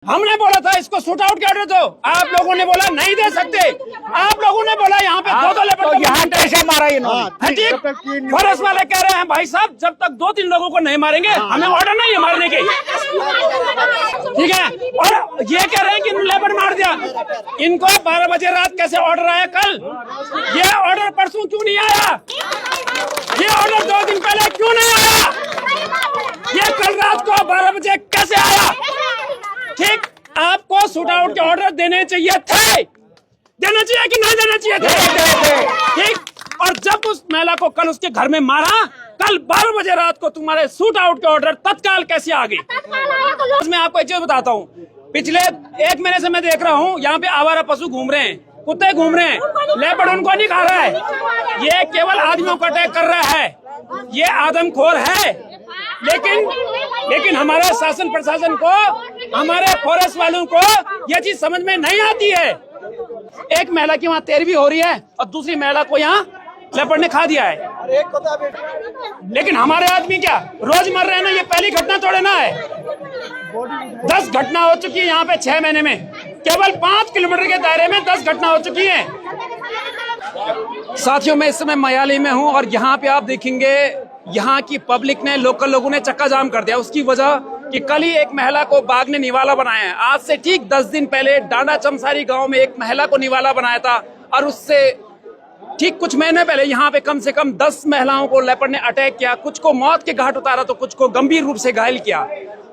हमने बोला था इसको शूट आउट के ऑर्डर दो, आप लोगों ने बोला नहीं दे सकते। आप लोगों ने बोला यहाँ पे दो लेपर्ड तो यहाँ कैसे मारा इन्होंने? ठीक, फॉरेस्ट वाले कह रहे हैं भाई साहब जब तक 2-3 लोगों को नहीं मारेंगे हमें ऑर्डर नहीं है मारने के। ठीक है, और ये कह रहे हैं कि लेपर्ड मार दिया। इनको 12 बजे रात कैसे ऑर्डर आया कल? ये ऑर्डर परसों क्यों नहीं आया? ये ऑर्डर 2 दिन पहले क्यों नहीं आया? ये कल रात को 12 बजे कैसे आया? ठीक, आपको शूट आउट के ऑर्डर देने चाहिए थे, देना चाहिए कि नहीं देना चाहिए थे? ठीक, और जब उस महिला को कल उसके घर में मारा, कल 12 बजे रात को तुम्हारे शूट आउट के ऑर्डर तत्काल कैसे आ गए? मैं आपको एक चीज बताता हूँ, पिछले 1 महीने से मैं देख रहा हूँ यहाँ पे आवारा पशु घूम रहे हैं, कुत्ते घूम रहे हैं, लेपर्ड उनको नहीं खा रहा है। ये केवल आदमियों को अटैक कर रहा है, ये आदमखोर है। लेकिन हमारे शासन प्रशासन को, हमारे फॉरेस्ट वालों को यह चीज समझ में नहीं आती है। एक महिला की वहाँ तेरवी हो रही है और दूसरी महिला को यहाँ लेपर्ड ने खा दिया है। लेकिन हमारे आदमी क्या रोज मर रहे हैं ना, ये पहली घटना थोड़े ना है। 10 घटना हो चुकी है यहाँ पे 6 महीने में, केवल 5 किलोमीटर के दायरे में 10 घटना हो चुकी है। साथियों, मैं इस समय मयाली में हूँ और यहाँ पे आप देखेंगे यहाँ की पब्लिक ने, लोकल लोगों ने चक्का जाम कर दिया। उसकी वजह कि कल ही एक महिला को बाघ ने निवाला बनाया है। आज से ठीक 10 दिन पहले डांडा चमसारी गांव में एक महिला को निवाला बनाया था और उससे ठीक कुछ महीने पहले यहाँ पे कम से कम 10 महिलाओं को लेपर्ड ने अटैक किया, कुछ को मौत के घाट उतारा तो कुछ को गंभीर रूप से घायल किया।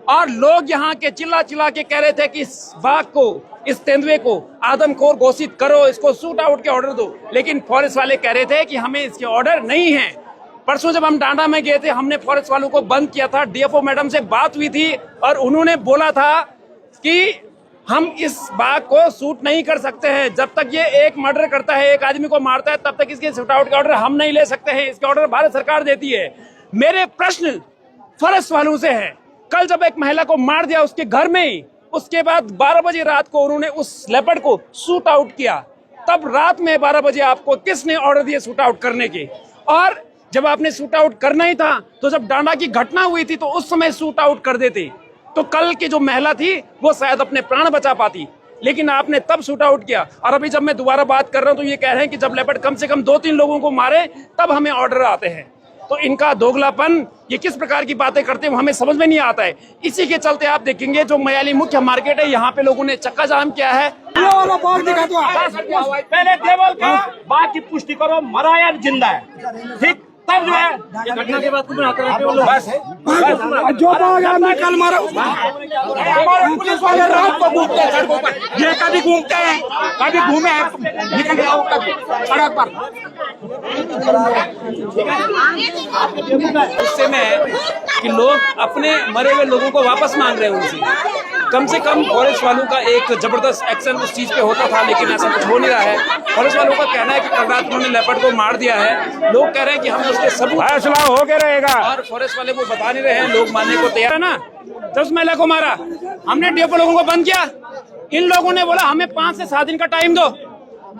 और लोग यहाँ के चिल्ला चिल्ला के कह रहे थे कि इस बाघ को, इस तेंदुए को आदमखोर घोषित करो, इसको शूट आउट के ऑर्डर दो। लेकिन फॉरेस्ट वाले कह रहे थे कि हमें इसके ऑर्डर नहीं है। परसों जब हम डांडा में गए थे, हमने फॉरेस्ट वालों को बंद किया था। डीएफओ मैडम से बात हुई थी और उन्होंने बोला था कि हम इस बाघ को शूट नहीं कर सकते हैं, जब तक ये एक मर्डर करता है, एक आदमी को मारता है, तब तक इसके शूट आउट के ऑर्डर हम नहीं ले सकते हैं। इसके ऑर्डर भारत सरकार देती है। मेरे प्रश्न फॉरेस्ट वालों से है, कल जब एक महिला को मार दिया उसके घर में ही, उसके बाद 12 बजे रात को उन्होंने उस लेपर्ड को शूट आउट किया, तब रात में 12 बजे आपको किसने ऑर्डर दिए शूट आउट करने के? और जब आपने शूट आउट करना ही था तो जब डांडा की घटना हुई थी तो उस समय शूट आउट कर देते, तो कल की जो महिला थी वो शायद अपने प्राण बचा पाती। लेकिन आपने तब शूट आउट किया। और अभी जब मैं दोबारा बात कर रहा हूं तो ये कह रहे हैं कि जब लेपर्ड कम से कम 2-3 लोगों को मारे तब हमें ऑर्डर आते हैं। तो इनका दोगलापन, ये किस प्रकार की बातें करते हैं वो हमें समझ में नहीं आता है। इसी के चलते आप देखेंगे जो मयाली मुख्य मार्केट है, यहाँ पे लोगों ने चक्का जाम किया है। पहले टेबल का बाघ की पुष्टि करो, मरा या जिंदा है, ठीक, तब जो है घटना के बाद बस जो बाघ आपने कल मारा, हमारे पुलिस वाले रात को घूमते हैं सड़कों पर, ये कभी घूमते हैं, कभी घूमे हैं, निकल जाओ सड़क पर। गुस्से में है कि लोग अपने मरे हुए लोगों को वापस मांग रहे हैं उनसे। कम से कम फॉरेस्ट वालों का एक जबरदस्त एक्शन उस चीज पे होता था, लेकिन ऐसा कुछ हो नहीं रहा है। फॉरेस्ट वालों का कहना है कि कल रात उन्होंने लेपर्ड को मार दिया है। लोग कह रहे हैं कि हम उसके सबूत, फैसला हो के रहेगा, और फॉरेस्ट वाले वो बता नहीं रहे हैं। लोग मानने को तैयार है ना। जब उस महिला को मारा, हमने डीएफओ लोगों को बंद किया। इन लोगों ने बोला हमें 5 से 7 दिन का टाइम दो।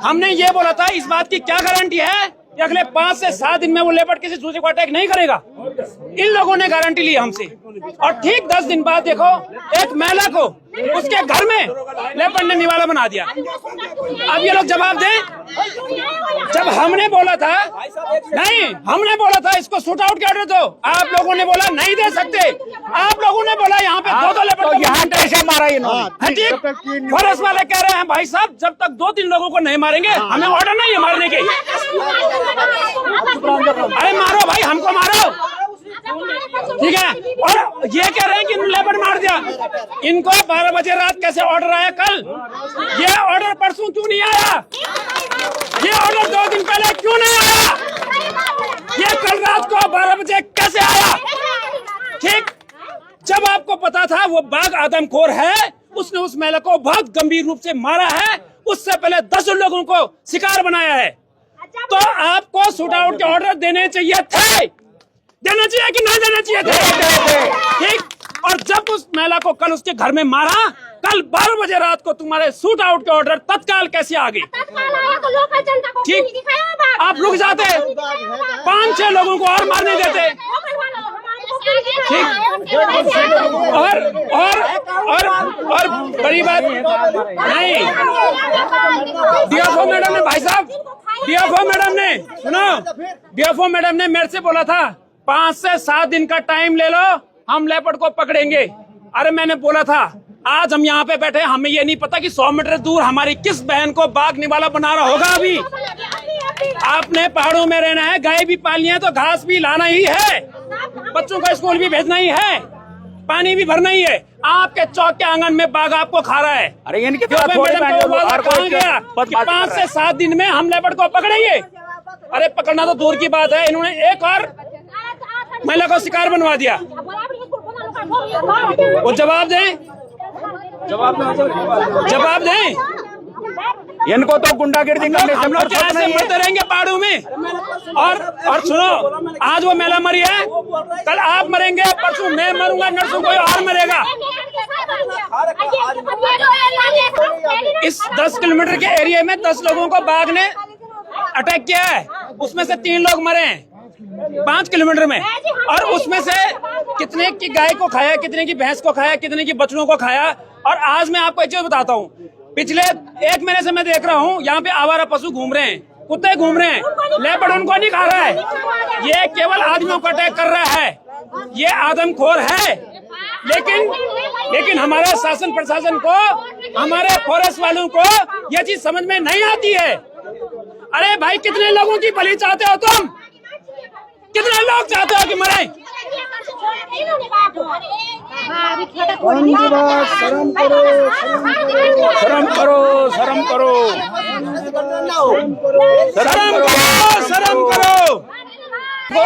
हमने ये बोला था इस बात की क्या गारंटी है कि अगले 5 से 7 दिन में वो लेपर्ड किसी दूसरे को अटैक नहीं करेगा? इन लोगों ने गारंटी ली हमसे। और ठीक 10 दिन बाद देखो एक महिला को उसके घर में लेपर्ड ने निवाला बना दिया। अब ये लोग जवाब दें। जब हमने बोला था, नहीं, हमने बोला था इसको शूट आउट के ऑर्डर दो, आप लोगों ने बोला नहीं दे सकते। आप लोगों ने बोला यहाँ पे 2 लेपर्ड, तो यहाँ कैसे मारा इन्होंने? ठीक, फॉरेस्ट वाले कह रहे हैं भाई साहब जब तक 2-3 लोगों को नहीं मारेंगे हमें ऑर्डर नहीं है मारने के। अरे मारो भाई, हमको मारो, ठीक है। और ये कह रहे हैं कि लेपर्ड मार दिया। इनको 12 बजे रात कैसे ऑर्डर आया कल? ये ऑर्डर परसों क्यों नहीं आया? ये ऑर्डर 2 दिन पहले क्यों नहीं आया? ये कल रात को 12 बजे कैसे आया? ठीक, जब आपको पता था वो बाघ आदमखोर है, उसने उस महिला को बहुत गंभीर रूप से मारा है, उससे पहले 10 लोगों को शिकार बनाया है, तो आपको शूट आउट के ऑर्डर देने चाहिए थे, देना चाहिए कि नहीं देना चाहिए थे? ठीक, और जब उस महिला को कल उसके घर में मारा, कल 12 बजे रात को तुम्हारे शूट आउट के ऑर्डर तत्काल कैसे आ गए? ठीक, आप रुक जाते, 5-6 लोगों को और मारने देते। और बड़ी बात नहीं, डीएफओ मैडम ने, भाई साहब, डीएफओ मैडम ने, सुनो, डीएफओ मैडम ने मेरे से बोला था 5 से 7 दिन का टाइम ले लो, हम लेपर्ड को पकड़ेंगे। अरे मैंने बोला था, आज हम यहाँ पे बैठे, हमें ये नहीं पता कि 100 मीटर दूर हमारी किस बहन को बाघ निवाला बना रहा होगा। अभी आपने पहाड़ों में रहना है, गाय भी पालनी है तो घास भी लाना ही है, बच्चों को स्कूल भी भेजना ही है, पानी भी भरना ही है। आपके चौक के आंगन में बाघ आपको खा रहा है। अरे इनके कहाँ गया कि 5 से 7 दिन में हम लेपर्ड को पकड़ेंगे? अरे पकड़ना तो दूर की बात है, इन्होंने एक और महिला को शिकार बनवा दिया। वो जवाब दें, जवाब दें। इनको तो गुंडागिर्दी करने हम लोग क्या ऐसे मरते रहेंगे पहाड़ों में? और सुनो, आज वो महिला मरी है, कल आप मरेंगे, परसों मैं मरूंगा, नरसों कोई और मरेगा। इस 10 किलोमीटर के एरिया में 10 लोगों को बाघ ने अटैक किया है, उसमें से 3 लोग मरे हैं 5 किलोमीटर में। और उसमें से कितने की गाय को खाया, कितने की भैंस को खाया, कितने की बछड़ों को खाया। और आज मैं आपको एक चीज बताता हूँ, पिछले 1 महीने से मैं देख रहा हूँ यहाँ पे आवारा पशु घूम रहे हैं, कुत्ते घूम रहे हैं, लेपर्ड उनको नहीं खा रहा है। ये केवल आदमियों को अटैक कर रहा है, ये आदमखोर है। लेकिन हमारे शासन प्रशासन को, हमारे फॉरेस्ट वालों को ये चीज समझ में नहीं आती है। अरे भाई, कितने लोगों की बलि चाहते हो तुम? कितने लोग चाहते हो कि मरे? शर्म करो, शर्म करो, शर्म करो, शर्म करो। तो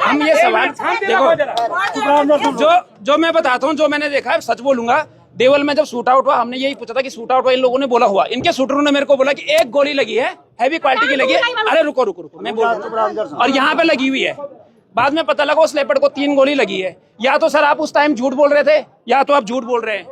हम ये सवाल देखो, जो मैं बताता हूँ, जो मैंने देखा है सच बोलूंगा। देवल में जब शूट आउट हुआ, हमने यही पूछा था कि शूट आउट हुआ, इन लोगों ने बोला हुआ, इनके शूटरों ने मेरे को बोला कि 1 गोली लगी है, हैवी क्वालिटी की लगी है। अरे रुको रुको रुको, मैं बोल रहा हूँ, और यहाँ पे लगी हुई है। बाद में पता लगा उस लेपर्ड को 3 गोली लगी है। या तो सर आप उस टाइम झूठ बोल रहे थे, या तो आप झूठ बोल रहे हैं।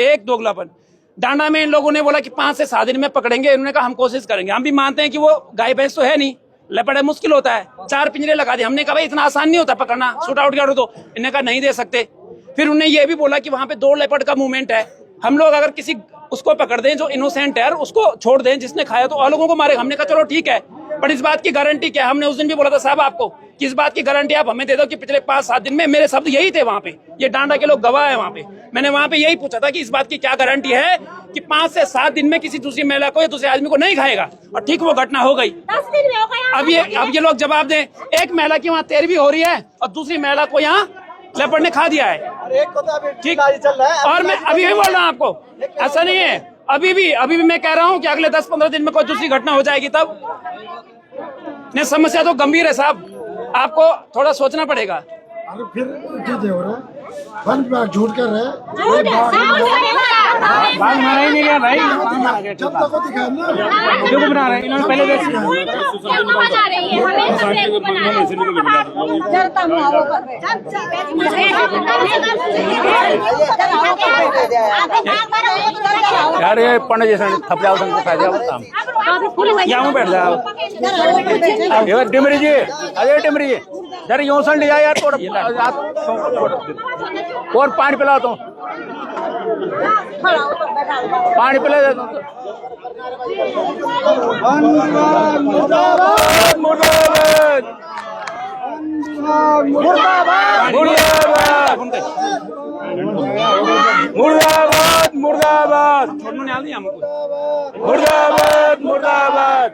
एक दोगलापन। डांडा में इन लोगों ने बोला कि 5 से 7 दिन में पकड़ेंगे, इन्होंने कहा हम कोशिश करेंगे। हम भी मानते हैं कि वो गाय भैंस तो है नहीं, लेपर्ड है, मुश्किल होता है, 4 पिंजरे लगा दिए। हमने कहा भाई इतना आसान नहीं होता पकड़ना, शूट आउट कर दो। इन्होंने कहा नहीं दे सकते। फिर उन्हें ये भी बोला कि वहां पे 2 लेपर्ड का मूवमेंट है, हम लोग अगर किसी उसको पकड़ दें जो इनोसेंट है, उसको छोड़ दें, जिसने खाया तो और लोगों को मारे। हमने कहा चलो ठीक है, पर इस बात की गारंटी क्या? हमने उस दिन भी बोला था साहब आपको कि इस बात की गारंटी आप हमें दे दो कि पिछले 5-7 दिन में, मेरे शब्द यही थे वहां पे, ये डांडा के लोग गवाह है वहां पे। मैंने वहां पे यही पूछा था कि इस बात की क्या गारंटी है कि 5 से 7 दिन में किसी दूसरी महिला को या दूसरे आदमी को नहीं खाएगा। और ठीक वो घटना हो गई। अब ये लोग जवाब दें। एक महिला की वहाँ 13वीं हो रही है और दूसरी महिला को यहाँ लेपर्ड ने खा दिया है। ठीक, और मैं अभी भी बोल रहा हूँ आपको, ऐसा नहीं है। अभी भी मैं कह रहा हूँ कि अगले 10-15 दिन में कोई दूसरी घटना हो जाएगी तब। नहीं, समस्या तो गंभीर है साहब, आपको थोड़ा सोचना पड़ेगा। अरे फिर हो रहा है, झूठ कर रहे हैं। बाघ मारा ही नहीं गया भाई, जब तक को दिखाया ना, क्यों बना रहे हैं इन्होंने पहले देख यार। ये पंडित जैसा थप जाओ, तुमको फायदा होता है। यहाँ बैठ जाओ डिमरी जी। अरे डिमरी जी जरा यूं सन लिया यार, थोड़ा और पानी पिला तो, पानी पिला दे तो। मुर्दाबाद मुर्दाबाद मुर्दाबाद मुर्दाबाद मुर्दाबाद मुर्दाबाद मुर्दाबाद मुर्दाबाद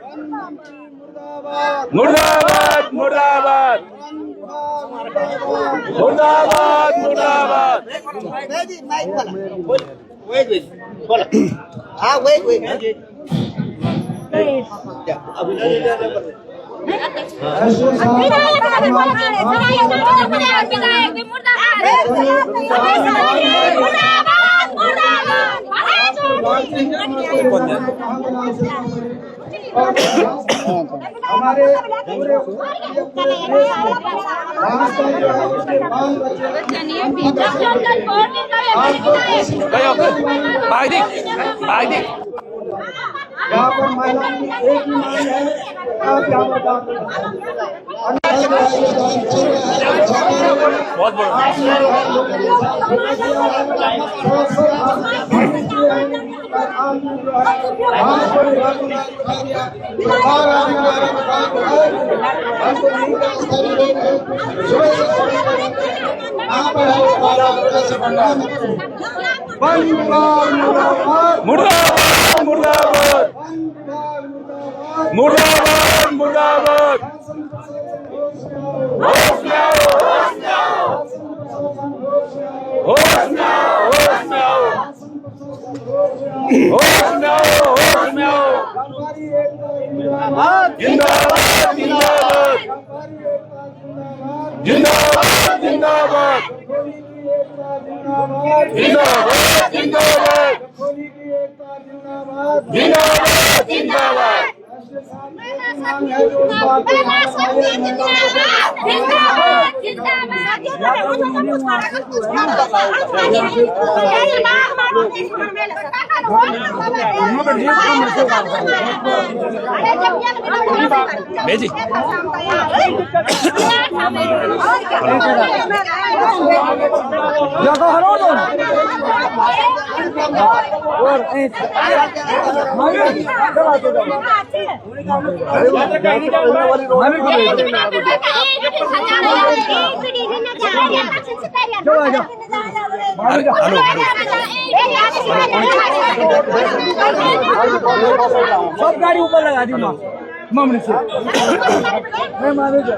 मुर्दाबाद मुर्दाबाद मुर्दाबाद। यहाँ पर महिलाओं की एक ही मांग है आप यहाँ पर काम करें। बहुत मुर्दाबाद मुर्दाबाद मुर्दाबाद मुर्दाबाद। होश में आओ, होश में आओ, होश में आओ, होश में आओ, होश में आओ, होश में आओ। जिंदाबाद जिंदाबाद जिंदाबाद जिंदाबाद जिंदाबाद जिंदाबाद जिंदाबाद जिंदाबाद। भेजी सब गाड़ी ऊपर लगा दी मामले से मैं मैनेजर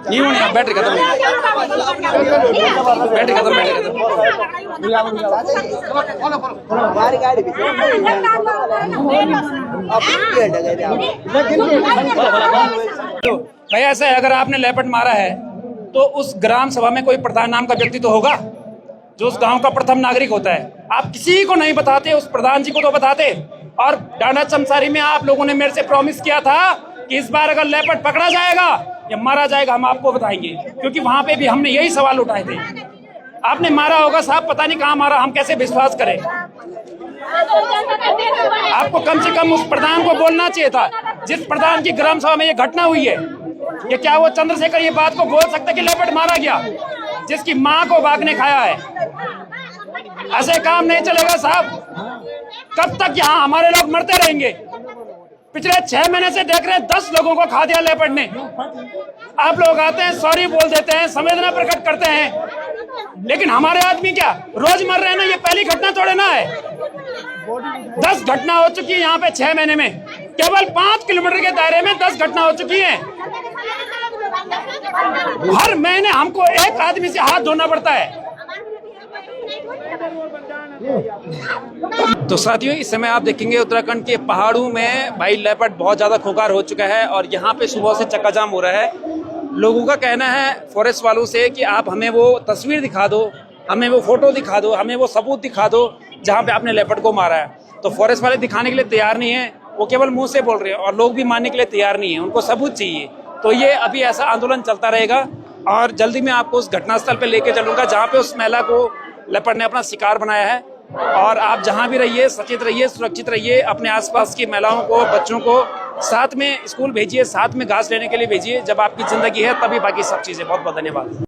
नहीं होने बैटरी खत्म बैटरी खत्म भाई ऐसा है, अगर आपने लेपर्ड मारा है तो उस ग्राम सभा में कोई प्रधान नाम का व्यक्ति तो होगा जो उस गांव का प्रथम नागरिक होता है। आप किसी को नहीं बताते, उस प्रधान जी को तो बताते। और डांडा चमसारी में आप लोगों ने मेरे से प्रॉमिस किया था कि इस बार अगर लेपर्ड पकड़ा जाएगा या मारा जाएगा हम आपको बताएंगे, क्योंकि वहां पे भी हमने यही सवाल उठाए थे। आपने मारा होगा साहब, पता नहीं कहाँ मारा, हम कैसे विश्वास करें। आपको कम से कम उस प्रधान को बोलना चाहिए था, जिस प्रधान की ग्राम सभा में ये घटना हुई है। ये क्या वो चंद्रशेखर ये बात को बोल सकते कि लेपर्ड मारा गया, जिसकी माँ को बाघ ने खाया है? ऐसे काम नहीं चलेगा साहब। कब तक यहाँ हमारे लोग मरते रहेंगे? पिछले 6 महीने से देख रहे हैं 10 लोगों को खा दिया लेपर्ड ने। आप लोग आते हैं, सॉरी बोल देते हैं, संवेदना प्रकट करते हैं, लेकिन हमारे आदमी क्या रोज मर रहे हैं ना? ये पहली घटना थोड़े ना है। 10 घटना हो चुकी है यहाँ पे 6 महीने में। केवल 5 किलोमीटर के दायरे में 10 घटना हो चुकी है। हर महीने हमको एक आदमी से हाथ धोना पड़ता है। तो साथियों, इस समय आप देखेंगे उत्तराखंड के पहाड़ों में भाई लेपर्ड बहुत ज्यादा खुंखार हो चुका है और यहाँ पे सुबह से चक्का जाम हो रहा है। लोगों का कहना है फॉरेस्ट वालों से कि आप हमें वो तस्वीर दिखा दो, हमें वो फोटो दिखा दो, हमें वो सबूत दिखा दो जहाँ पे आपने लेपर्ड को मारा है। तो फॉरेस्ट वाले दिखाने के लिए तैयार नहीं है, वो केवल मुंह से बोल रहे हैं और लोग भी मानने के लिए तैयार नहीं है, उनको सबूत चाहिए। तो ये अभी ऐसा आंदोलन चलता रहेगा और जल्दी मैं आपको उस घटनास्थल पे लेके चलूंगा जहाँ पे उस महिला को लेपर्ड ने अपना शिकार बनाया है। और आप जहाँ भी रहिए, सचेत रहिए, सुरक्षित रहिए, अपने आसपास की महिलाओं को, बच्चों को साथ में स्कूल भेजिए, साथ में घास लेने के लिए भेजिए। जब आपकी जिंदगी है तभी बाकी सब चीजें। बहुत बहुत धन्यवाद।